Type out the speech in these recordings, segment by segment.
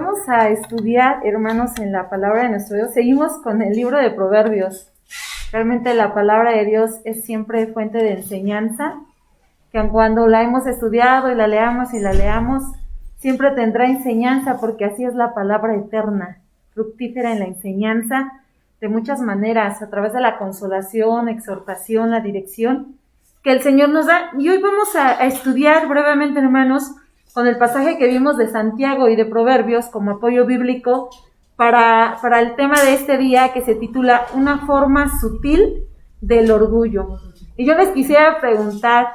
Vamos a estudiar, hermanos, en la palabra de nuestro Dios. Seguimos con el libro de Proverbios. Realmente la palabra de Dios es siempre fuente de enseñanza, que aun cuando la hemos estudiado y la leamos, siempre tendrá enseñanza, porque así es la palabra eterna, fructífera en la enseñanza, de muchas maneras, a través de la consolación, exhortación, la dirección que el Señor nos da. Y hoy vamos a estudiar brevemente, hermanos, con el pasaje que vimos de Santiago y de Proverbios como apoyo bíblico para el tema de este día, que se titula Una forma sutil del orgullo. Y yo les quisiera preguntar,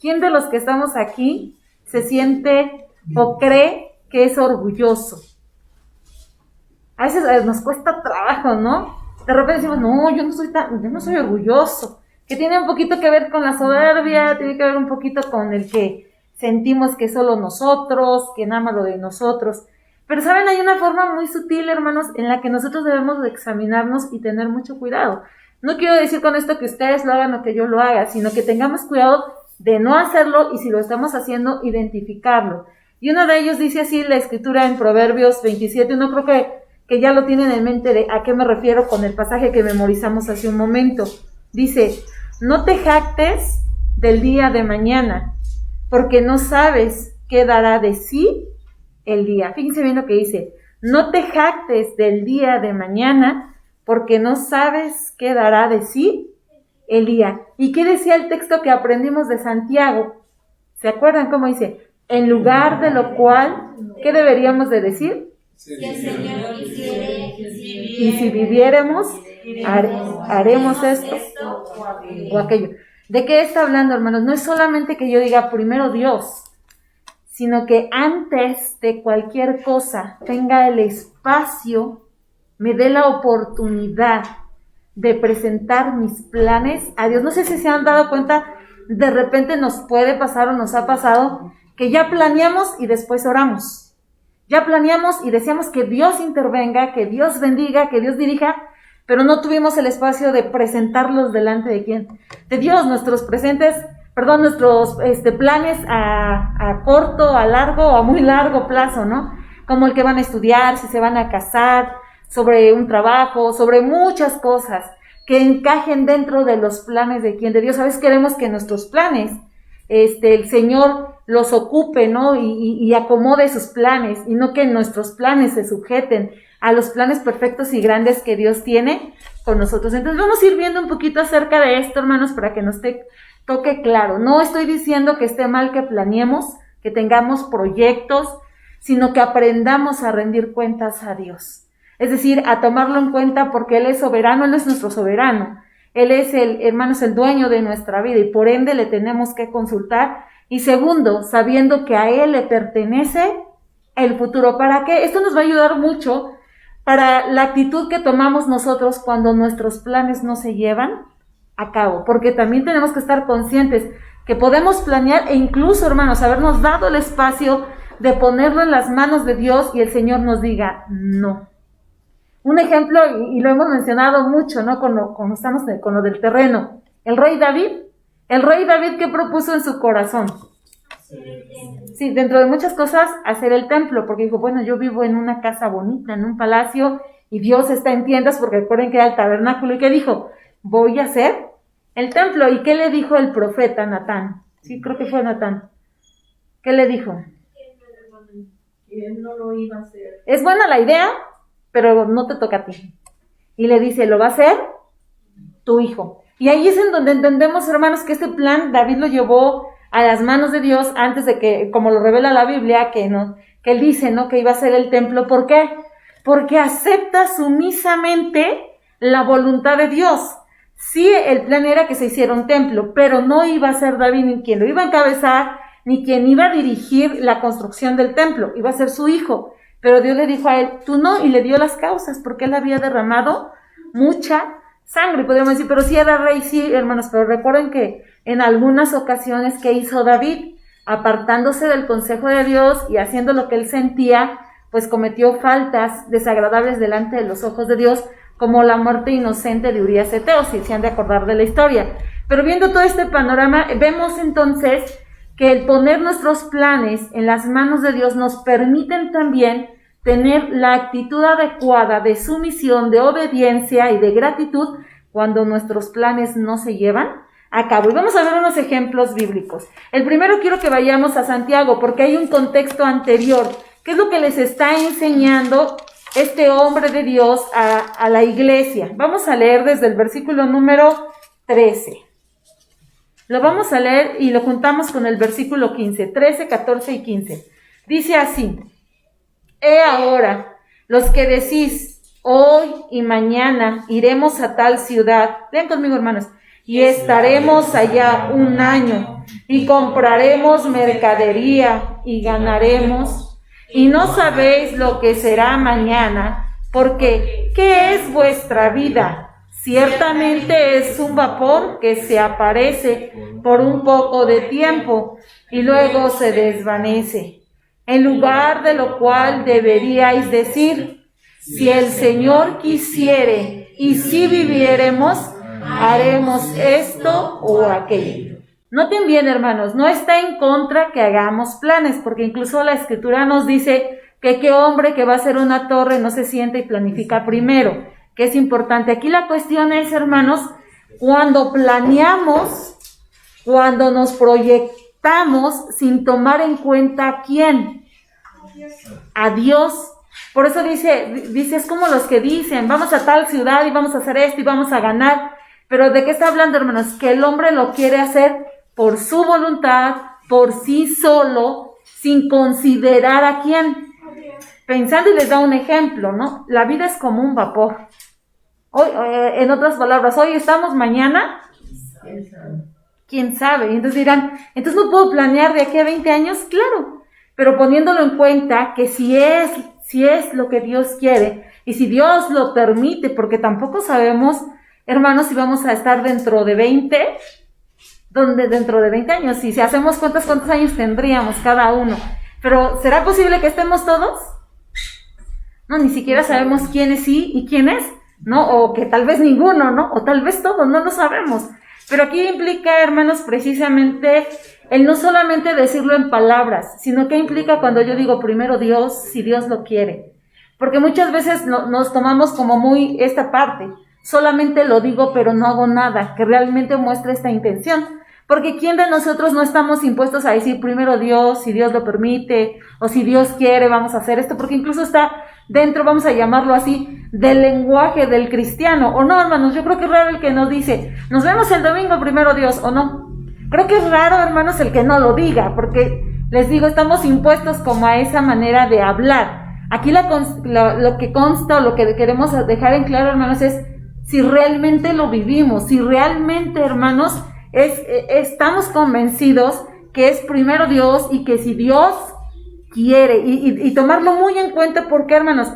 ¿quién de los que estamos aquí se siente o cree que es orgulloso? A veces nos cuesta trabajo, ¿no? De repente decimos, no, yo no soy orgulloso, que tiene un poquito que ver con la soberbia, tiene que ver un poquito con el que sentimos que solo nosotros, que nada más lo de nosotros. Pero saben, hay una forma muy sutil, hermanos, en la que nosotros debemos de examinarnos y tener mucho cuidado. No quiero decir con esto que ustedes lo hagan o que yo lo haga, sino que tengamos cuidado de no hacerlo, y si lo estamos haciendo, identificarlo. Y uno de ellos dice así la escritura en Proverbios 27, uno creo que ya lo tienen en mente de a qué me refiero con el pasaje que memorizamos hace un momento. Dice, no te jactes del día de mañana, porque no sabes qué dará de sí el día. Fíjense bien lo que dice, no te jactes del día de mañana, porque no sabes qué dará de sí el día. ¿Y qué decía el texto que aprendimos de Santiago? ¿Se acuerdan cómo dice? En lugar de lo cual, ¿qué deberíamos de decir? Si el Señor quisiere, y si viviéramos, haremos esto o aquello. ¿De qué está hablando, hermanos? No es solamente que yo diga primero Dios, sino que antes de cualquier cosa tenga el espacio, me dé la oportunidad de presentar mis planes a Dios. No sé si se han dado cuenta, de repente nos puede pasar o nos ha pasado que ya planeamos y después oramos. Ya planeamos y deseamos que Dios intervenga, que Dios bendiga, que Dios dirija, pero no tuvimos el espacio de presentarlos delante de quién. De Dios, nuestros planes a corto, a largo o a muy largo plazo, ¿no? Como el que van a estudiar, si se van a casar, sobre un trabajo, sobre muchas cosas que encajen dentro de los planes de quién, de Dios. A veces queremos que nuestros planes, el Señor los ocupe, ¿no? Y acomode sus planes, y no que nuestros planes se sujeten a los planes perfectos y grandes que Dios tiene con nosotros. Entonces vamos a ir viendo un poquito acerca de esto, hermanos, para que nos toque claro. No estoy diciendo que esté mal que planeemos, que tengamos proyectos, sino que aprendamos a rendir cuentas a Dios. Es decir, a tomarlo en cuenta, porque Él es soberano, Él es nuestro soberano. Él es el dueño de nuestra vida, y por ende le tenemos que consultar. Y segundo, sabiendo que a Él le pertenece el futuro. ¿Para qué? Esto nos va a ayudar mucho para la actitud que tomamos nosotros cuando nuestros planes no se llevan a cabo. Porque también tenemos que estar conscientes que podemos planear, e incluso, hermanos, habernos dado el espacio de ponerlo en las manos de Dios y el Señor nos diga no. Un ejemplo, y lo hemos mencionado mucho, ¿no? Cuando estamos con lo del terreno. El rey David, ¿qué propuso en su corazón? Sí, dentro de muchas cosas, hacer el templo, porque dijo, bueno, yo vivo en una casa bonita, en un palacio, y Dios está en tiendas, porque recuerden que era el tabernáculo. ¿Y qué dijo? Voy a hacer el templo. ¿Y qué le dijo el profeta Natán? Sí, creo que fue Natán. ¿Qué le dijo? que él no lo iba a hacer. Es buena la idea, pero no te toca a ti. Y le dice, lo va a hacer tu hijo. Y ahí es en donde entendemos, hermanos, que este plan David lo llevó a las manos de Dios antes de que, como lo revela la Biblia, que él dice, ¿no?, que iba a ser el templo. ¿Por qué? Porque acepta sumisamente la voluntad de Dios. Sí, el plan era que se hiciera un templo, pero no iba a ser David ni quien lo iba a encabezar, ni quien iba a dirigir la construcción del templo, iba a ser su hijo. Pero Dios le dijo a él, tú no, y le dio las causas, porque él había derramado mucha sangre, podríamos decir. Pero sí era rey, sí, hermanos, pero recuerden que en algunas ocasiones, ¿qué hizo David? Apartándose del consejo de Dios y haciendo lo que él sentía, pues cometió faltas desagradables delante de los ojos de Dios, como la muerte inocente de Urías Eteo, si se han de acordar de la historia. Pero viendo todo este panorama, vemos entonces que el poner nuestros planes en las manos de Dios nos permiten también tener la actitud adecuada de sumisión, de obediencia y de gratitud cuando nuestros planes no se llevan a cabo. Y vamos a ver unos ejemplos bíblicos. El primero quiero que vayamos a Santiago porque hay un contexto anterior. ¿Qué es lo que les está enseñando este hombre de Dios a la iglesia? Vamos a leer desde el versículo número 13. Lo vamos a leer y lo juntamos con el versículo 15, 13, 14 y 15. Dice así: He ahora, los que decís, hoy y mañana iremos a tal ciudad. Vean conmigo, hermanos. Y estaremos allá un año, y compraremos mercadería, y ganaremos. Y no sabéis lo que será mañana, porque ¿qué es vuestra vida? Ciertamente es un vapor que se aparece por un poco de tiempo, y luego se desvanece. En lugar de lo cual deberíais decir, si el Señor quisiere, y si viviéremos, haremos esto o aquello. Noten bien, hermanos, no está en contra que hagamos planes, porque incluso la Escritura nos dice que qué hombre que va a hacer una torre no se sienta y planifica primero, que es importante. Aquí la cuestión es, hermanos, cuando planeamos, cuando nos proyectamos sin tomar en cuenta a quién, a Dios. Por eso dice, es como los que dicen, vamos a tal ciudad y vamos a hacer esto y vamos a ganar. Pero ¿de qué está hablando, hermanos? Que el hombre lo quiere hacer por su voluntad, por sí solo, sin considerar a quién. Pensando, y les da un ejemplo, ¿no? La vida es como un vapor. Hoy, en otras palabras, hoy estamos, mañana, ¿quién sabe? Y entonces dirán, entonces no puedo planear de aquí a 20 años, claro, pero poniéndolo en cuenta que si es lo que Dios quiere, y si Dios lo permite, porque tampoco sabemos, hermanos, si vamos a estar dentro de 20 años, si hacemos cuentas, ¿cuántos años tendríamos cada uno? Pero ¿será posible que estemos todos? No, ni siquiera sabemos quiénes sí y quiénes no, o que tal vez ninguno, ¿no? O tal vez todos, no lo sabemos. Pero aquí implica, hermanos, precisamente el no solamente decirlo en palabras, sino que implica cuando yo digo primero Dios, si Dios lo quiere. Porque muchas veces nos tomamos como muy esta parte, solamente lo digo pero no hago nada, que realmente muestre esta intención. Porque ¿quién de nosotros no estamos impuestos a decir primero Dios, si Dios lo permite, o si Dios quiere, vamos a hacer esto? Porque incluso está dentro, vamos a llamarlo así, del lenguaje del cristiano. ¿O no, hermanos? Yo creo que es raro el que nos dice, nos vemos el domingo, primero Dios, ¿o no? Creo que es raro, hermanos, el que no lo diga, porque les digo, estamos impuestos como a esa manera de hablar. Aquí lo que consta o lo que queremos dejar en claro, hermanos, es si realmente lo vivimos, si realmente, hermanos, estamos convencidos que es primero Dios y que si Dios quiere y tomarlo muy en cuenta. ¿Por qué, hermanos?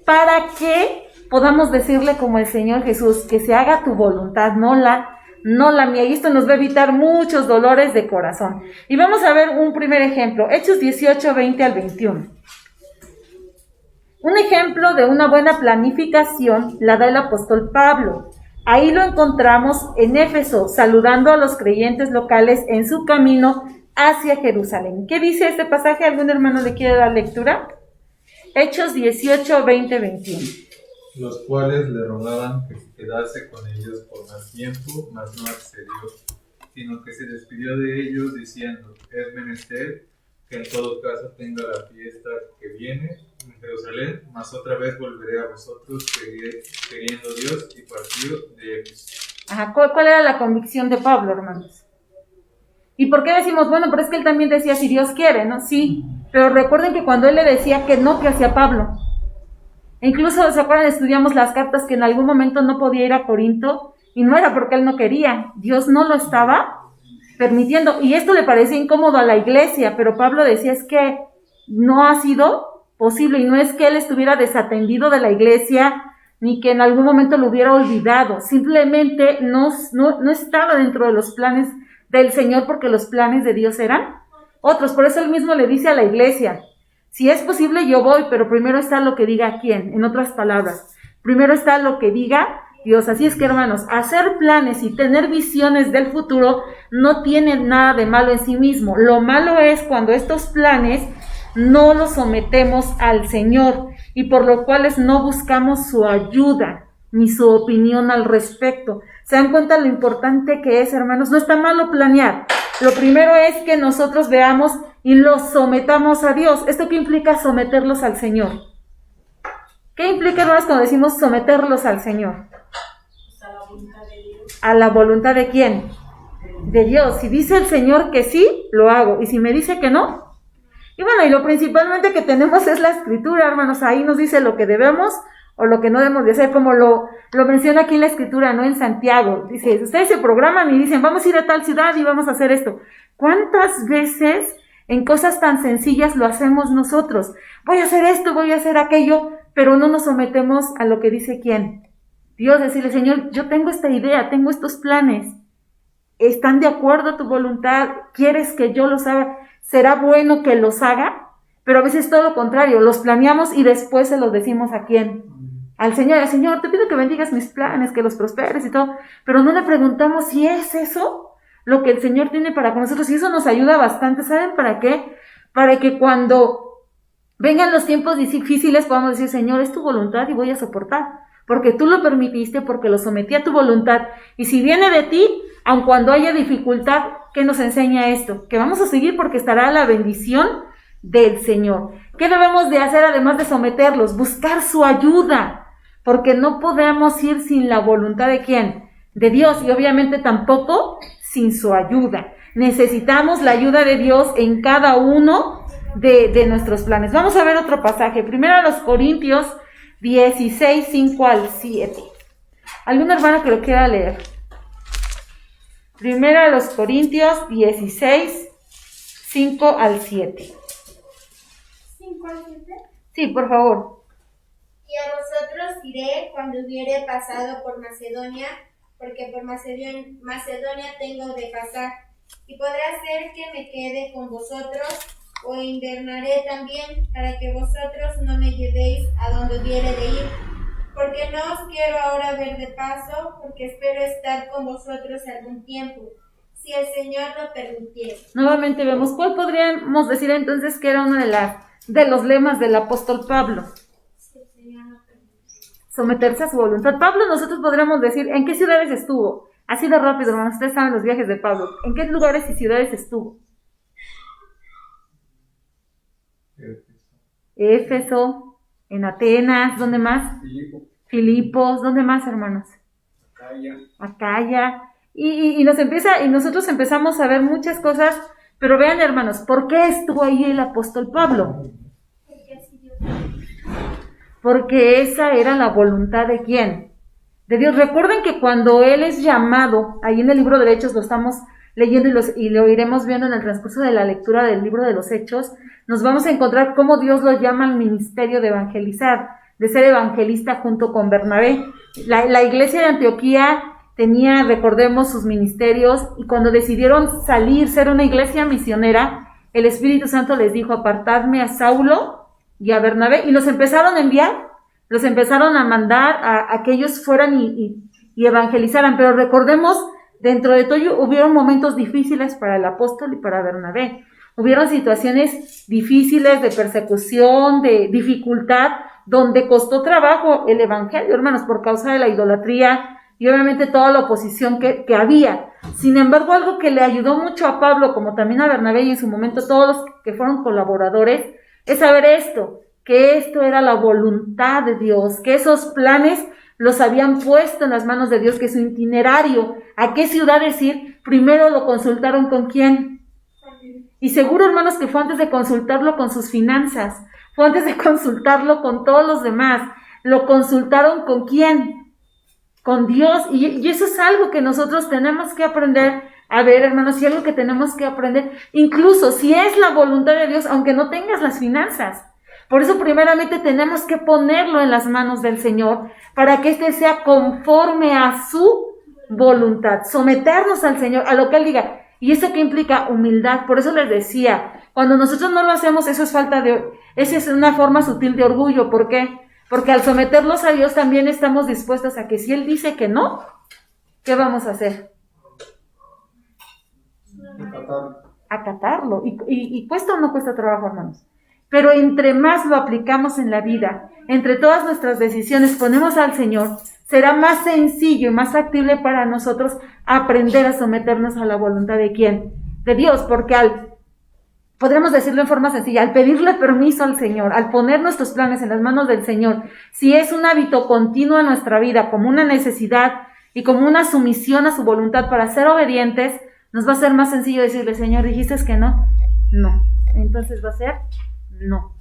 Para que podamos decirle como el Señor Jesús, que se haga tu voluntad, no la mía. Y esto nos va a evitar muchos dolores de corazón. Y vamos a ver un primer ejemplo, Hechos 18, 20 al 21. Un ejemplo de una buena planificación la da el apóstol Pablo. Ahí lo encontramos en Éfeso, saludando a los creyentes locales en su camino hacia Jerusalén. ¿Qué dice este pasaje? ¿Algún hermano le quiere dar lectura? Hechos 18, 20, 21. Los cuales le rogaban que se quedase con ellos por más tiempo, mas no accedió, sino que se despidió de ellos diciendo, es menester que en todo caso tenga la fiesta que viene en Jerusalén, mas otra vez volveré a vosotros, queriendo Dios, y partió de Éfeso. Ajá, ¿cuál era la convicción de Pablo, hermanos? ¿Y por qué decimos, bueno, pero es que él también decía si Dios quiere, ¿no? Sí, pero recuerden que cuando él le decía que no, ¿qué hacía Pablo? E incluso, ¿se acuerdan? Estudiamos las cartas que en algún momento no podía ir a Corinto, y no era porque él no quería, Dios no lo estaba permitiendo, y esto le parecía incómodo a la iglesia, pero Pablo decía, es que no ha sido posible, y no es que él estuviera desatendido de la iglesia, ni que en algún momento lo hubiera olvidado, simplemente no estaba dentro de los planes del Señor, porque los planes de Dios eran otros. Por eso él mismo le dice a la iglesia, si es posible yo voy, pero primero está lo que diga quién. En otras palabras, primero está lo que diga Dios. Así es que, hermanos, hacer planes y tener visiones del futuro no tiene nada de malo en sí mismo. Lo malo es cuando estos planes no los sometemos al Señor. y por lo cuales no buscamos su ayuda ni su opinión al respecto. ¿Se dan cuenta lo importante que es, hermanos? No está malo planear. Lo primero es que nosotros veamos y los sometamos a Dios. ¿Esto qué implica? Someterlos al Señor. ¿Qué implica, hermanos, cuando decimos someterlos al Señor? A la voluntad de Dios. ¿A la voluntad de quién? De Dios. Si dice el Señor que sí, lo hago. Y si me dice que no. Y bueno, y lo principalmente que tenemos es la Escritura, hermanos. Ahí nos dice lo que debemos o lo que no debemos de hacer, como lo menciona aquí en la Escritura, ¿no? En Santiago. Dice, ustedes se programan y dicen, vamos a ir a tal ciudad y vamos a hacer esto. ¿Cuántas veces en cosas tan sencillas lo hacemos nosotros? Voy a hacer esto, voy a hacer aquello, pero no nos sometemos a lo que dice quién. Dios, decirle, Señor, yo tengo esta idea, tengo estos planes. ¿Están de acuerdo a tu voluntad? ¿Quieres que yo los haga? ¿Será bueno que los haga? Pero a veces todo lo contrario, los planeamos y después se los decimos a quién. Al Señor, Señor, te pido que bendigas mis planes, que los prosperes y todo, pero no le preguntamos si es eso lo que el Señor tiene para con nosotros, y eso nos ayuda bastante. ¿Saben para qué? Para que cuando vengan los tiempos difíciles podamos decir, Señor, es tu voluntad y voy a soportar, porque tú lo permitiste, porque lo sometí a tu voluntad, y si viene de ti, aun cuando haya dificultad, ¿qué nos enseña esto? Que vamos a seguir porque estará la bendición del Señor. ¿Qué debemos de hacer además de someterlos? Buscar su ayuda, porque no podemos ir sin la voluntad de ¿quién? De Dios, y obviamente tampoco sin su ayuda. Necesitamos la ayuda de Dios en cada uno de nuestros planes. Vamos a ver otro pasaje. Primero a los Corintios 16, 5 al 7. ¿Alguna hermana que lo quiera leer? Primero a los Corintios 16, 5 al 7. ¿5 al 7? Sí, por favor. Y a vosotros diré cuando hubiere pasado por Macedonia, porque por Macedonia tengo de pasar, y podrá ser que me quede con vosotros, o invernaré también, para que vosotros no me llevéis a donde hubiere de ir, porque no os quiero ahora ver de paso, porque espero estar con vosotros algún tiempo, si el Señor lo permitiere. Nuevamente vemos, ¿cuál podríamos decir entonces que era uno de los lemas del apóstol Pablo? Si el Señor lo permitiere. Someterse a su voluntad. Pablo, nosotros podríamos decir, ¿en qué ciudades estuvo? Así de rápido, hermanos, ustedes saben los viajes de Pablo. ¿En qué lugares y ciudades estuvo? Éfeso, en Atenas, ¿dónde más? Filipos, ¿dónde más, hermanos? Acaya. Y nosotros empezamos a ver muchas cosas, pero vean, hermanos, ¿por qué estuvo ahí el apóstol Pablo? Porque esa era la voluntad de ¿quién? De Dios. Recuerden que cuando él es llamado, ahí en el libro de Hechos lo estamos leyendo y lo iremos viendo en el transcurso de la lectura del libro de los Hechos, nos vamos a encontrar cómo Dios lo llama al ministerio de evangelizar, de ser evangelista junto con Bernabé. La iglesia de Antioquía tenía, recordemos, sus ministerios, y cuando decidieron salir, ser una iglesia misionera, el Espíritu Santo les dijo, apartadme a Saulo y a Bernabé, y los empezaron a enviar, los empezaron a mandar a que ellos fueran y evangelizaran. Pero recordemos, dentro de todo hubieron momentos difíciles para el apóstol y para Bernabé. Hubieron situaciones difíciles de persecución, de dificultad, donde costó trabajo el evangelio, hermanos, por causa de la idolatría y obviamente toda la oposición que había. Sin embargo, algo que le ayudó mucho a Pablo, como también a Bernabé y en su momento todos los que fueron colaboradores, es saber esto, que esto era la voluntad de Dios, que esos planes los habían puesto en las manos de Dios, que su itinerario, a qué ciudades ir, primero lo consultaron con quién. Y seguro, hermanos, que fue antes de consultarlo con sus finanzas, fue antes de consultarlo con todos los demás, lo consultaron con quién, con Dios. Y eso es algo que nosotros tenemos que aprender a ver, hermanos, y algo que tenemos que aprender, incluso si es la voluntad de Dios, aunque no tengas las finanzas. Por eso primeramente tenemos que ponerlo en las manos del Señor, para que éste sea conforme a su voluntad, someternos al Señor, a lo que Él diga. ¿Y eso qué implica? Humildad. Por eso les decía, cuando nosotros no lo hacemos, eso es esa es una forma sutil de orgullo. ¿Por qué? Porque al someterlos a Dios también estamos dispuestos a que si Él dice que no, ¿qué vamos a hacer? Acatarlo. ¿Y cuesta o no cuesta trabajo, hermanos? Pero entre más lo aplicamos en la vida, entre todas nuestras decisiones ponemos al Señor, será más sencillo y más factible para nosotros aprender a someternos a la voluntad de ¿quién? De Dios, porque podremos decirlo en forma sencilla, al pedirle permiso al Señor, al poner nuestros planes en las manos del Señor, si es un hábito continuo en nuestra vida, como una necesidad y como una sumisión a su voluntad para ser obedientes, nos va a ser más sencillo decirle, Señor, ¿dijiste que no? No. Entonces va a ser no.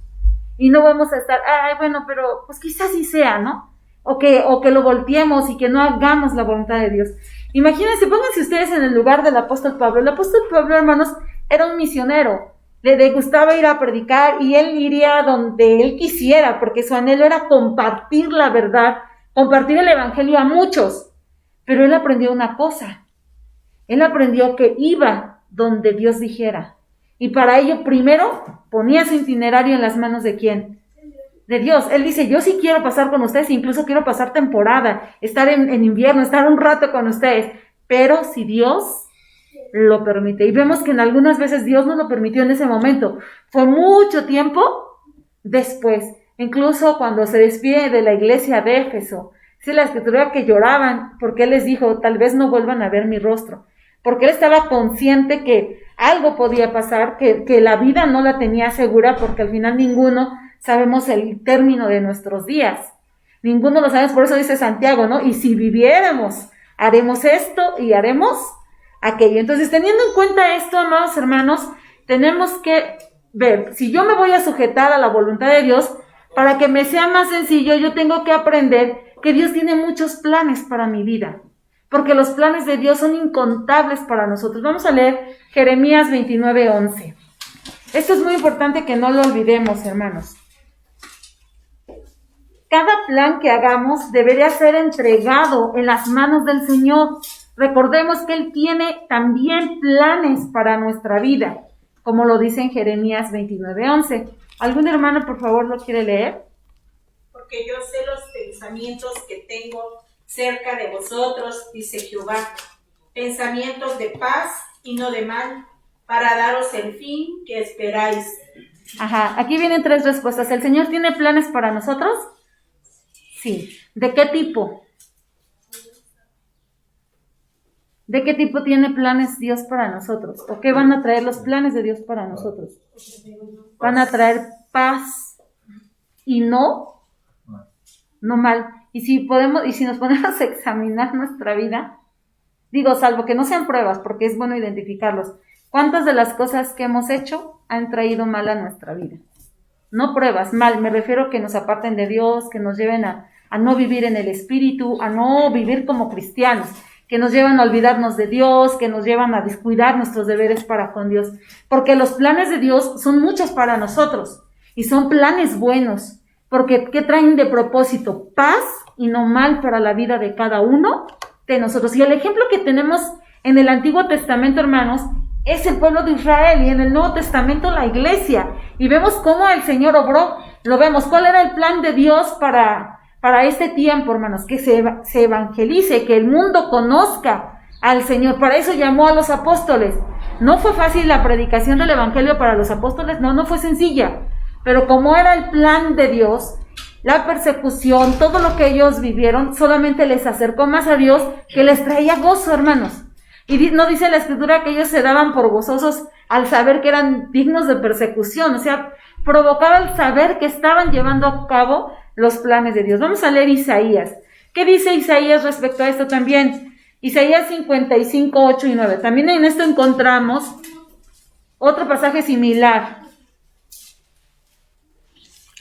Y no vamos a estar, bueno, pero pues quizás sí sea, ¿no? O que lo volteemos y que no hagamos la voluntad de Dios. Imagínense, pónganse ustedes en el lugar del apóstol Pablo. El apóstol Pablo, hermanos, era un misionero. Le gustaba ir a predicar y él iría donde él quisiera, porque su anhelo era compartir la verdad, compartir el evangelio a muchos. Pero él aprendió una cosa. Él aprendió que iba donde Dios dijera. Y para ello primero ponía su itinerario en las manos ¿de quién? De Dios. Él dice, yo sí quiero pasar con ustedes, incluso quiero pasar temporada, estar en invierno, estar un rato con ustedes, pero si Dios lo permite. Y vemos que en algunas veces Dios no lo permitió en ese momento. Fue mucho tiempo después. Incluso cuando se despide de la iglesia de Éfeso, dice la escritura que lloraban porque Él les dijo, tal vez no vuelvan a ver mi rostro. Porque Él estaba consciente que algo podía pasar, que la vida no la tenía segura, porque al final ninguno sabemos el término de nuestros días. Ninguno lo sabemos, por eso dice Santiago, ¿no? Y si viviéramos, haremos esto y haremos aquello. Entonces, teniendo en cuenta esto, amados hermanos, tenemos que ver, si yo me voy a sujetar a la voluntad de Dios, para que me sea más sencillo, yo tengo que aprender que Dios tiene muchos planes para mi vida, porque los planes de Dios son incontables para nosotros. Vamos a leer Jeremías 29:11. Esto es muy importante que no lo olvidemos, hermanos. Cada plan que hagamos debería ser entregado en las manos del Señor. Recordemos que Él tiene también planes para nuestra vida, como lo dice en Jeremías 29:11. ¿Algún hermano, por favor, lo quiere leer? Porque yo sé los pensamientos que tengo cerca de vosotros, dice Jehová, pensamientos de paz y no de mal, para daros el fin que esperáis. Aquí vienen 3 respuestas. ¿El Señor tiene planes para nosotros? Sí. ¿De qué tipo? ¿De qué tipo tiene planes Dios para nosotros? ¿O qué van a traer los planes de Dios para nosotros? Van a traer paz y no mal. Y si nos ponemos a examinar nuestra vida, digo, salvo que no sean pruebas, porque es bueno identificarlos, ¿cuántas de las cosas que hemos hecho han traído mal a nuestra vida? No pruebas, mal, me refiero a que nos aparten de Dios, que nos lleven a no vivir en el Espíritu, a no vivir como cristianos, que nos llevan a olvidarnos de Dios, que nos llevan a descuidar nuestros deberes para con Dios, porque los planes de Dios son muchos para nosotros, y son planes buenos, porque ¿qué traen de propósito? Paz y no mal para la vida de cada uno de nosotros. Y el ejemplo que tenemos en el Antiguo Testamento, hermanos, es el pueblo de Israel, y en el Nuevo Testamento la iglesia, y vemos cómo el Señor obró, lo vemos, cuál era el plan de Dios para este tiempo, hermanos, que se evangelice, que el mundo conozca al Señor. Para eso llamó a los apóstoles. No fue fácil la predicación del evangelio para los apóstoles, no fue sencilla, pero como era el plan de Dios, la persecución, todo lo que ellos vivieron, solamente les acercó más a Dios, que les traía gozo, hermanos. Y no dice la Escritura que ellos se daban por gozosos al saber que eran dignos de persecución, o sea, provocaba el saber que estaban llevando a cabo los planes de Dios. Vamos a leer Isaías. ¿Qué dice Isaías respecto a esto también? Isaías 55, 8 y 9. También en esto encontramos otro pasaje similar.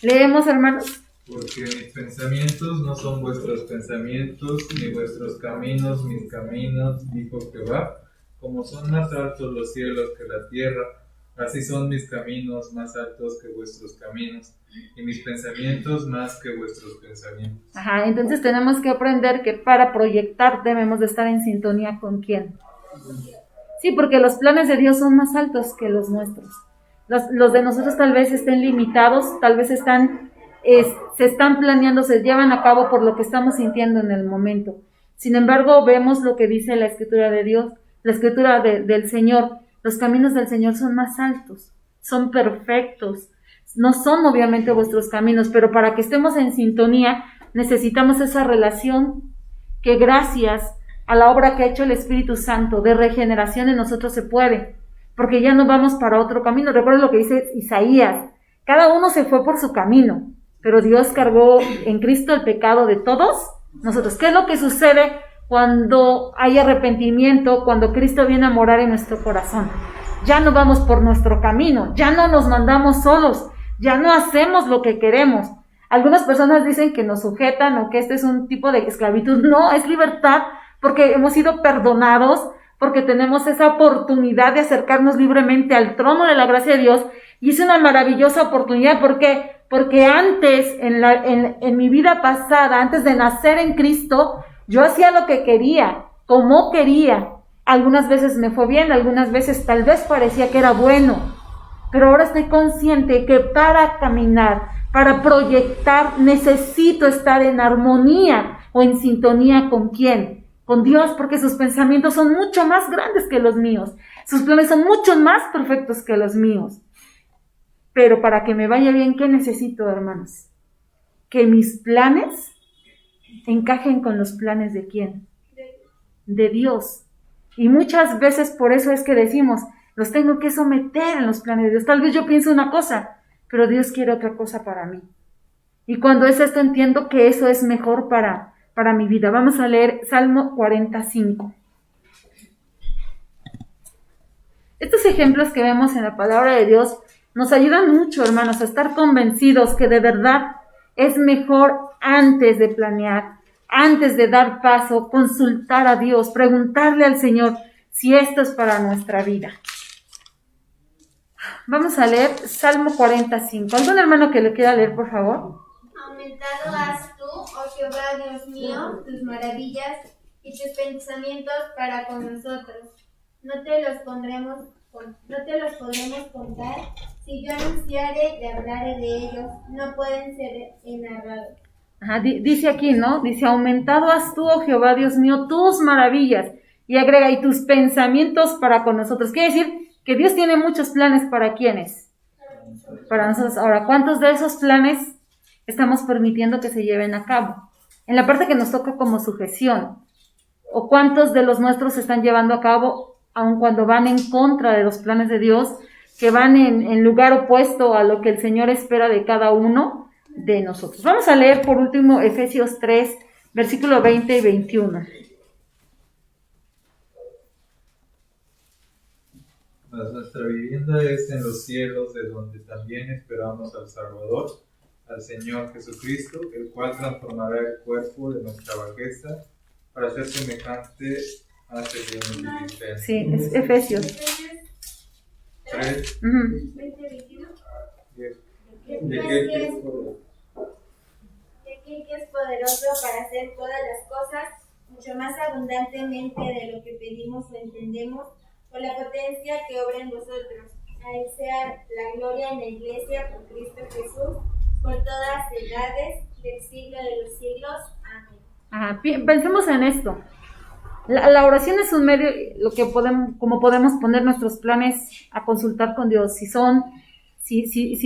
Leemos, hermanos. Porque mis pensamientos no son vuestros pensamientos, ni vuestros caminos mis caminos, dijo Jehová. Como son más altos los cielos que la tierra, así son mis caminos más altos que vuestros caminos, y mis pensamientos más que vuestros pensamientos. Entonces tenemos que aprender que para proyectar debemos de estar en sintonía ¿con quién? Sí, porque los planes de Dios son más altos que los nuestros. Los de nosotros tal vez estén limitados, tal vez se están planeando, se llevan a cabo por lo que estamos sintiendo en el momento. Sin embargo, vemos lo que dice la Escritura de Dios, la Escritura del Señor. Los caminos del Señor son más altos, son perfectos, no son obviamente vuestros caminos, pero para que estemos en sintonía necesitamos esa relación que gracias a la obra que ha hecho el Espíritu Santo de regeneración en nosotros se puede, porque ya no vamos para otro camino. Recuerda lo que dice Isaías, cada uno se fue por su camino, pero Dios cargó en Cristo el pecado de todos nosotros. ¿Qué es lo que sucede cuando hay arrepentimiento, cuando Cristo viene a morar en nuestro corazón? Ya no vamos por nuestro camino, ya no nos mandamos solos, ya no hacemos lo que queremos. Algunas personas dicen que nos sujetan o que este es un tipo de esclavitud. No, es libertad, porque hemos sido perdonados, porque tenemos esa oportunidad de acercarnos libremente al trono de la gracia de Dios, y es una maravillosa oportunidad. ¿Por qué? Porque antes, en mi vida pasada, antes de nacer en Cristo, yo hacía lo que quería, como quería. Algunas veces me fue bien, algunas veces tal vez parecía que era bueno, pero ahora estoy consciente que para caminar, para proyectar, necesito estar en armonía o en sintonía ¿con quién? Con Dios, porque sus pensamientos son mucho más grandes que los míos, sus planes son mucho más perfectos que los míos. Pero para que me vaya bien, ¿qué necesito, hermanos? Que mis planes encajen con los planes ¿de quién? De Dios. Y muchas veces por eso es que decimos, los tengo que someter en los planes de Dios. Tal vez yo pienso una cosa, pero Dios quiere otra cosa para mí. Y cuando es esto, entiendo que eso es mejor para mi vida. Vamos a leer Salmo 45. Estos ejemplos que vemos en la palabra de Dios nos ayudan mucho, hermanos, a estar convencidos que de verdad es mejor antes de planear, antes de dar paso, consultar a Dios, preguntarle al Señor si esto es para nuestra vida. Vamos a leer Salmo 45. ¿Algún hermano que lo quiera leer, por favor? Aumentado has tú, oh Jehová, Dios mío, tus maravillas y tus pensamientos para con nosotros. No te los podremos contar. Si yo anunciare y hablare de ellos, no pueden ser enarrados. Dice aquí, ¿no? Dice, aumentado has tú, oh Jehová, Dios mío, tus maravillas. Y agrega, y tus pensamientos para con nosotros. Quiere decir que Dios tiene muchos planes para ¿quiénes? Para nosotros. Ahora, ¿cuántos de esos planes estamos permitiendo que se lleven a cabo? En la parte que nos toca como sujeción. ¿O cuántos de los nuestros se están llevando a cabo, aun cuando van en contra de los planes de Dios, que van en lugar opuesto a lo que el Señor espera de cada uno de nosotros? Vamos a leer por último Efesios 3, versículo 20 y 21. Mas nuestra vivienda es en los cielos, de donde también esperamos al Salvador, al Señor Jesucristo, el cual transformará el cuerpo de nuestra bajeza para ser semejante a su gloria. Sí, es Efesios 3. 20-21. ¿De qué Que es poderoso para hacer todas las cosas mucho más abundantemente de lo que pedimos o entendemos, por la potencia que obra en vosotros. A Él sea la gloria en la Iglesia por Cristo Jesús, por todas edades, del siglo de los siglos. Amén. Pensemos en esto. La oración es un medio, como podemos poner nuestros planes a consultar con Dios, si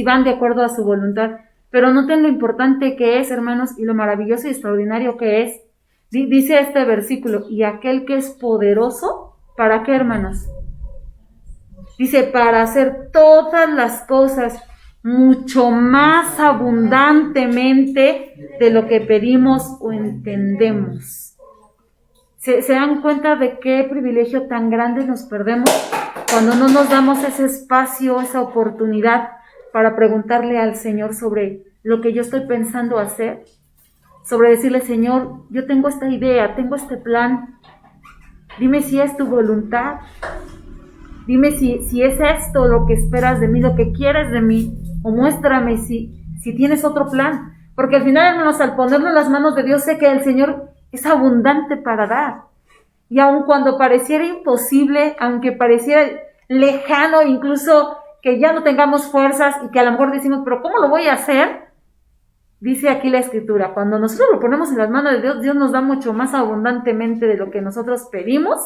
van de acuerdo a su voluntad. Pero noten lo importante que es, hermanos, y lo maravilloso y extraordinario que es. Dice este versículo, y aquel que es poderoso, ¿para qué, hermanos? Dice, para hacer todas las cosas mucho más abundantemente de lo que pedimos o entendemos. ¿Se dan cuenta de qué privilegio tan grande nos perdemos cuando no nos damos ese espacio, esa oportunidad para preguntarle al Señor sobre lo que yo estoy pensando hacer? Sobre decirle, Señor, yo tengo esta idea, tengo este plan, dime si es tu voluntad, dime si es esto lo que esperas de mí, lo que quieres de mí, o muéstrame si tienes otro plan, porque al final, hermanos, al ponerlo en las manos de Dios, sé que el Señor es abundante para dar, y aun cuando pareciera imposible, aunque pareciera lejano, incluso que ya no tengamos fuerzas, y que a lo mejor decimos, pero ¿cómo lo voy a hacer? Dice aquí la Escritura, cuando nosotros lo ponemos en las manos de Dios, Dios nos da mucho más abundantemente de lo que nosotros pedimos,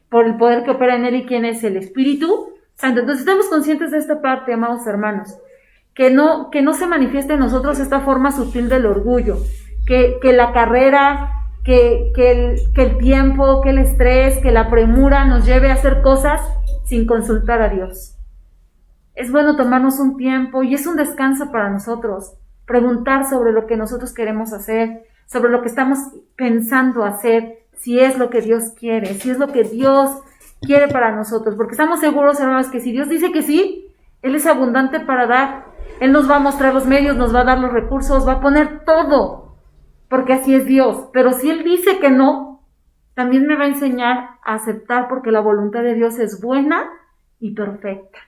por el poder que opera en Él y quien es el Espíritu Santo. Entonces estamos conscientes de esta parte, amados hermanos, que no se manifieste en nosotros esta forma sutil del orgullo, que la carrera, que el tiempo, que el estrés, que la premura nos lleve a hacer cosas sin consultar a Dios. Es bueno tomarnos un tiempo y es un descanso para nosotros, preguntar sobre lo que nosotros queremos hacer, sobre lo que estamos pensando hacer, si es lo que Dios quiere, si es lo que Dios quiere para nosotros, porque estamos seguros, hermanos, que si Dios dice que sí, Él es abundante para dar. Él nos va a mostrar los medios, nos va a dar los recursos, va a poner todo, porque así es Dios. Pero si Él dice que no, también me va a enseñar a aceptar, porque la voluntad de Dios es buena y perfecta.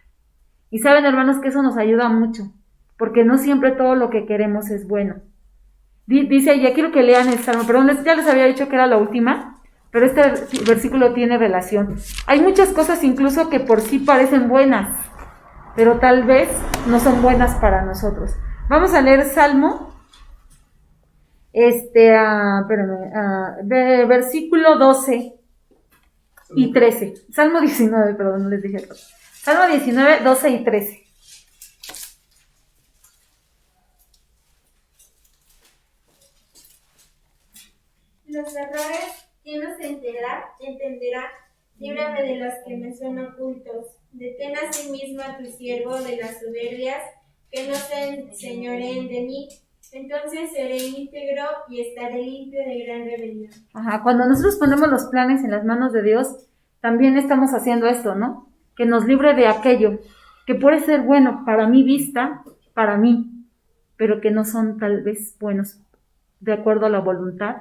Y saben, hermanos, que eso nos ayuda mucho, porque no siempre todo lo que queremos es bueno. Dice, ya quiero que lean el Salmo, perdón, ya les había dicho que era la última, pero este versículo tiene relación. Hay muchas cosas incluso que por sí parecen buenas, pero tal vez no son buenas para nosotros. Vamos a leer Salmo, versículo 12 y 13. Salmo 19, perdón, no les dije todo. Salmo 19, 12 y 13. Los errores, ¿quién los entenderá? Líbrame de los que me son ocultos. Detén a sí mismo a tu siervo de las soberbias, que no se enseñoreen de mí. Entonces seré íntegro y estaré limpio de gran rebelión. Cuando nosotros ponemos los planes en las manos de Dios, también estamos haciendo esto, ¿no? Que nos libre de aquello que puede ser bueno para mi vista, para mí, pero que no son tal vez buenos de acuerdo a la voluntad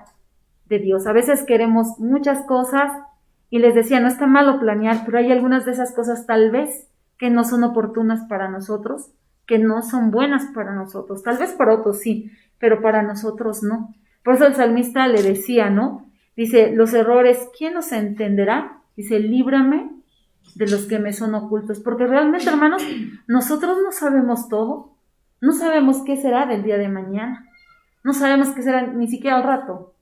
de Dios. A veces queremos muchas cosas y les decía, no está malo planear, pero hay algunas de esas cosas tal vez que no son oportunas para nosotros, que no son buenas para nosotros. Tal vez para otros sí, pero para nosotros no. Por eso el salmista le decía, ¿no? Dice, los errores, ¿quién los entenderá? Dice, líbrame de los que me son ocultos. Porque realmente, hermanos, nosotros no sabemos todo. No sabemos qué será del día de mañana. No sabemos qué será ni siquiera al rato.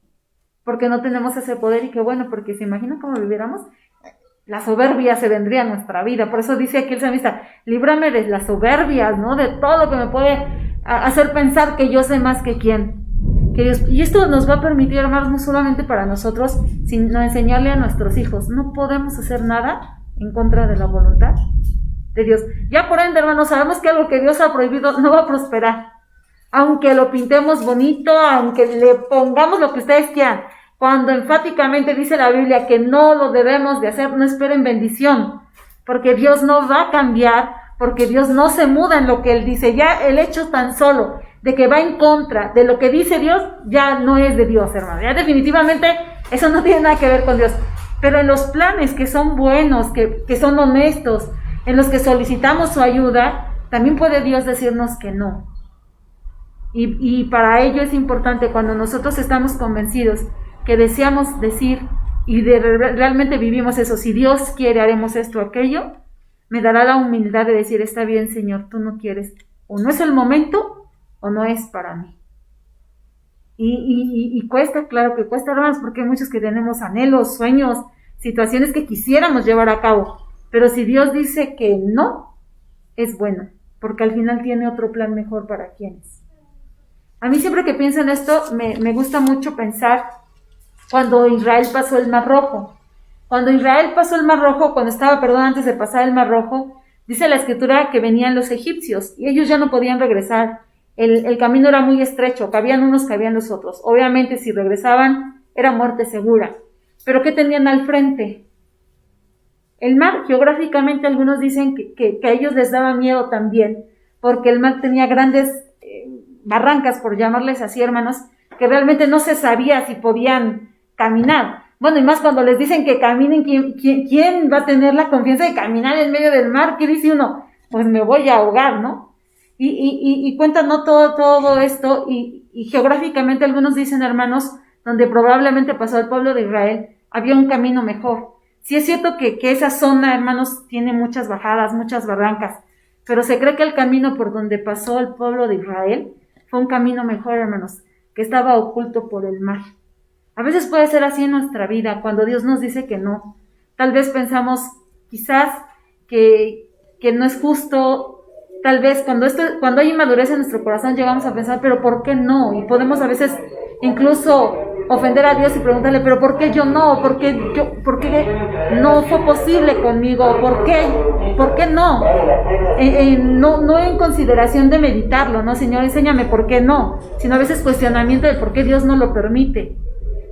Porque no tenemos ese poder y qué bueno, porque se imagina cómo viviéramos, la soberbia se vendría a nuestra vida. Por eso dice aquí el salmista, líbrame de las soberbias, ¿no? De todo lo que me puede hacer pensar que yo sé más que quién. Que Dios, y esto nos va a permitir, hermanos, no solamente para nosotros, sino enseñarle a nuestros hijos. No podemos hacer nada en contra de la voluntad de Dios. Ya por ende, hermanos, sabemos que algo que Dios ha prohibido no va a prosperar. Aunque lo pintemos bonito, aunque le pongamos lo que ustedes quieran, cuando enfáticamente dice la Biblia que no lo debemos de hacer, no esperen bendición, porque Dios no va a cambiar, porque Dios no se muda en lo que Él dice. Ya el hecho tan solo de que va en contra de lo que dice Dios, ya no es de Dios, hermano. Ya definitivamente eso no tiene nada que ver con Dios. Pero en los planes que son buenos, que son honestos, en los que solicitamos su ayuda, también puede Dios decirnos que no. Y para ello es importante, cuando nosotros estamos convencidos que deseamos decir y realmente vivimos eso, si Dios quiere haremos esto o aquello, me dará la humildad de decir, está bien, Señor, tú no quieres, o no es el momento o no es para mí. Y cuesta, claro que cuesta, hermanos, porque hay muchos que tenemos anhelos, sueños, situaciones que quisiéramos llevar a cabo, pero si Dios dice que no, es bueno, porque al final tiene otro plan mejor para quienes. A mí siempre que pienso en esto, me gusta mucho pensar cuando Israel pasó el Mar Rojo. Cuando Israel pasó el Mar Rojo, antes de pasar el Mar Rojo, dice la Escritura que venían los egipcios y ellos ya no podían regresar. El camino era muy estrecho, cabían unos, cabían los otros. Obviamente, si regresaban, era muerte segura. Pero ¿qué tenían al frente? El mar, geográficamente, algunos dicen que a ellos les daba miedo también, porque el mar tenía grandes barrancas, por llamarles así, hermanos, que realmente no se sabía si podían caminar. Bueno, y más cuando les dicen que caminen, ¿quién va a tener la confianza de caminar en medio del mar? ¿Qué dice uno? Pues me voy a ahogar, ¿no? Y cuentan, ¿no? Todo esto, y geográficamente algunos dicen, hermanos, donde probablemente pasó el pueblo de Israel, había un camino mejor. Sí es cierto que esa zona, hermanos, tiene muchas bajadas, muchas barrancas, pero se cree que el camino por donde pasó el pueblo de Israel fue un camino mejor, hermanos, que estaba oculto por el mar. A veces puede ser así en nuestra vida, cuando Dios nos dice que no. Tal vez pensamos quizás que no es justo tal vez cuando hay inmadurez en nuestro corazón llegamos a pensar, pero ¿por qué no? Y podemos a veces incluso ofender a Dios y preguntarle, pero ¿por qué yo no? ¿Por qué no fue posible conmigo? ¿Por qué no? No en consideración de meditarlo, ¿no? Señor, enséñame por qué no, sino a veces cuestionamiento de por qué Dios no lo permite.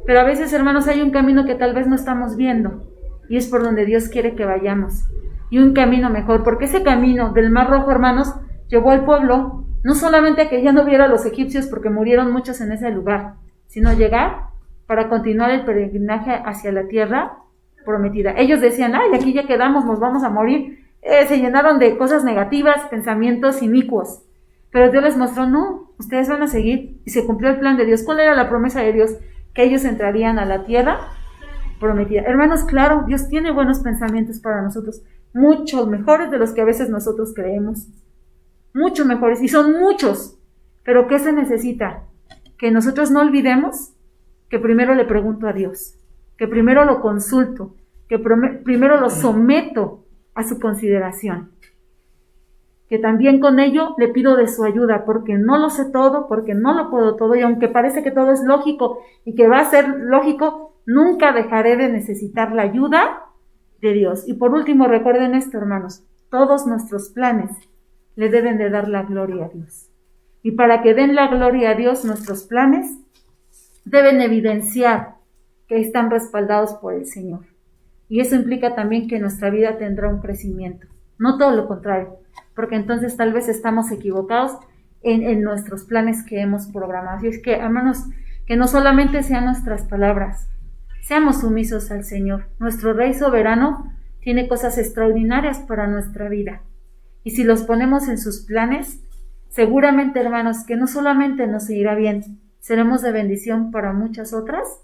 Pero a veces, hermanos, hay un camino que tal vez no estamos viendo y es por donde Dios quiere que vayamos. Y un camino mejor, porque ese camino del Mar Rojo, hermanos, llevó al pueblo no solamente a que ya no viera a los egipcios porque murieron muchos en ese lugar, sino llegar para continuar el peregrinaje hacia la tierra prometida. Ellos decían, ay, aquí ya quedamos, nos vamos a morir. Se llenaron de cosas negativas, pensamientos inicuos. Pero Dios les mostró, no, ustedes van a seguir. Y se cumplió el plan de Dios. ¿Cuál era la promesa de Dios? Que ellos entrarían a la tierra prometida. Hermanos, claro, Dios tiene buenos pensamientos para nosotros, muchos mejores de los que a veces nosotros creemos. Mucho mejores, y son muchos. Pero ¿qué se necesita? Que nosotros no olvidemos que primero le pregunto a Dios, que primero lo consulto, que primero lo someto a su consideración, que también con ello le pido de su ayuda, porque no lo sé todo, porque no lo puedo todo, y aunque parece que todo es lógico y que va a ser lógico, nunca dejaré de necesitar la ayuda de Dios. Y por último, recuerden esto, hermanos, todos nuestros planes le deben de dar la gloria a Dios. Y para que den la gloria a Dios, nuestros planes deben evidenciar que están respaldados por el Señor. Y eso implica también que nuestra vida tendrá un crecimiento, no todo lo contrario, porque entonces tal vez estamos equivocados en nuestros planes que hemos programado. Así es que, hermanos, que no solamente sean nuestras palabras, seamos sumisos al Señor. Nuestro Rey soberano tiene cosas extraordinarias para nuestra vida. Y si los ponemos en sus planes, seguramente, hermanos, que no solamente nos irá bien, seremos de bendición para muchas otras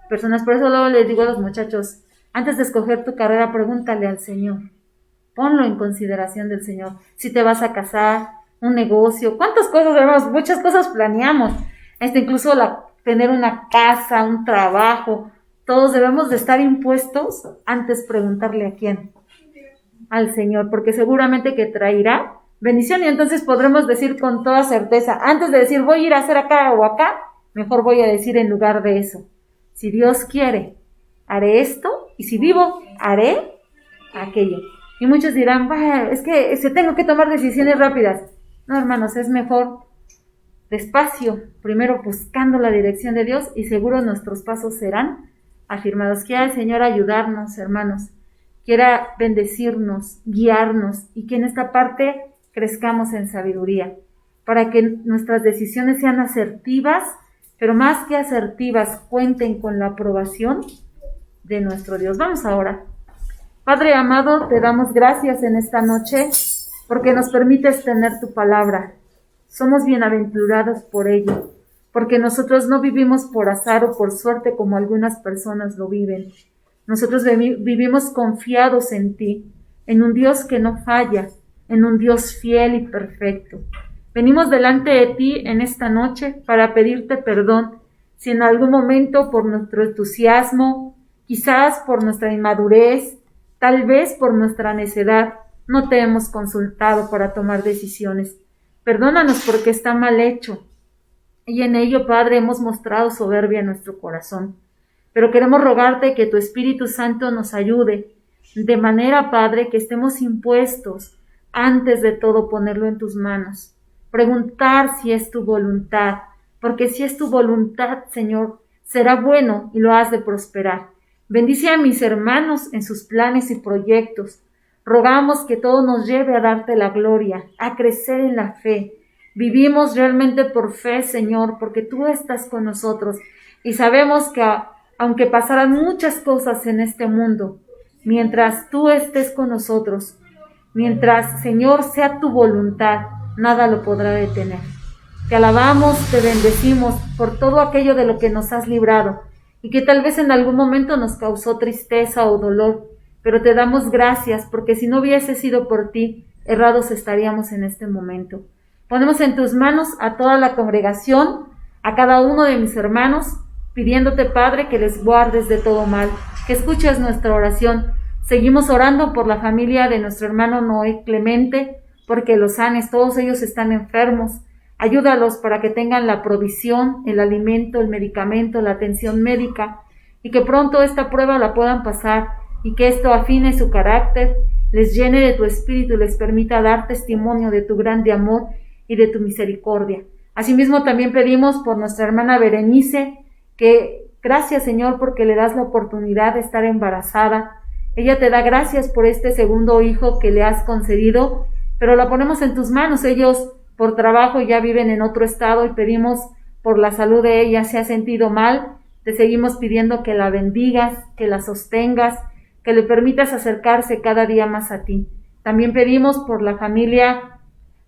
personas. Por eso luego les digo a los muchachos, antes de escoger tu carrera, pregúntale al Señor. Ponlo en consideración del Señor. Si te vas a casar, un negocio, cuántas cosas, hermanos, muchas cosas planeamos. Incluso tener una casa, un trabajo. Todos debemos de estar impuestos antes preguntarle a quién. Al Señor, porque seguramente que traerá bendición, y entonces podremos decir con toda certeza, antes de decir voy a ir a hacer acá o acá, mejor voy a decir en lugar de eso, si Dios quiere, haré esto, y si vivo, haré aquello. Y muchos dirán, es que tengo que tomar decisiones rápidas. No, hermanos, es mejor despacio, primero buscando la dirección de Dios, y seguro nuestros pasos serán afirmados. Quiera el Señor ayudarnos, hermanos, quiera bendecirnos, guiarnos, y que en esta parte crezcamos en sabiduría, para que nuestras decisiones sean asertivas, pero más que asertivas, cuenten con la aprobación de nuestro Dios. Vamos a orar. Padre amado, te damos gracias en esta noche, porque nos permites tener tu palabra. Somos bienaventurados por ello, porque nosotros no vivimos por azar o por suerte como algunas personas lo viven. Nosotros vivimos confiados en ti, en un Dios que no falla, en un Dios fiel y perfecto. Venimos delante de ti en esta noche para pedirte perdón si en algún momento por nuestro entusiasmo, quizás por nuestra inmadurez, tal vez por nuestra necedad, no te hemos consultado para tomar decisiones. Perdónanos porque está mal hecho, y en ello, Padre, hemos mostrado soberbia en nuestro corazón. Pero queremos rogarte que tu Espíritu Santo nos ayude, de manera, Padre, que estemos impuestos, antes de todo ponerlo en tus manos. Preguntar si es tu voluntad, porque si es tu voluntad, Señor, será bueno y lo has de prosperar. Bendice a mis hermanos en sus planes y proyectos. Rogamos que todo nos lleve a darte la gloria, a crecer en la fe. Vivimos realmente por fe, Señor, porque tú estás con nosotros y sabemos que aunque pasarán muchas cosas en este mundo, mientras tú estés con nosotros, mientras, Señor, sea tu voluntad, nada lo podrá detener. Te alabamos, te bendecimos por todo aquello de lo que nos has librado y que tal vez en algún momento nos causó tristeza o dolor, pero te damos gracias porque si no hubiese sido por ti, errados estaríamos en este momento. Ponemos en tus manos a toda la congregación, a cada uno de mis hermanos, pidiéndote, Padre, que les guardes de todo mal, que escuches nuestra oración. Seguimos orando por la familia de nuestro hermano Noé Clemente, porque los sanes, todos ellos están enfermos. Ayúdalos para que tengan la provisión, el alimento, el medicamento, la atención médica, y que pronto esta prueba la puedan pasar, y que esto afine su carácter, les llene de tu espíritu y les permita dar testimonio de tu grande amor y de tu misericordia. Asimismo también pedimos por nuestra hermana Berenice, que gracias, Señor, porque le das la oportunidad de estar embarazada. Ella te da gracias por este segundo hijo que le has concedido, pero la ponemos en tus manos. Ellos por trabajo ya viven en otro estado y pedimos por la salud de ella. Se ha sentido mal, te seguimos pidiendo que la bendigas, que la sostengas, que le permitas acercarse cada día más a ti. También pedimos por la familia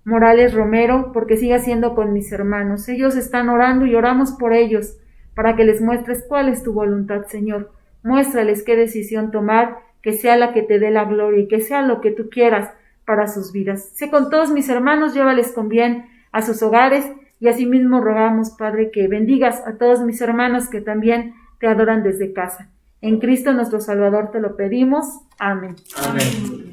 Morales Romero, porque siga siendo con mis hermanos. Ellos están orando y oramos por ellos, para que les muestres cuál es tu voluntad, Señor. Muéstrales qué decisión tomar, que sea la que te dé la gloria y que sea lo que tú quieras para sus vidas. Sé con todos mis hermanos, llévales con bien a sus hogares, y asimismo rogamos, Padre, que bendigas a todos mis hermanos que también te adoran desde casa. En Cristo nuestro Salvador te lo pedimos. Amén. Amén.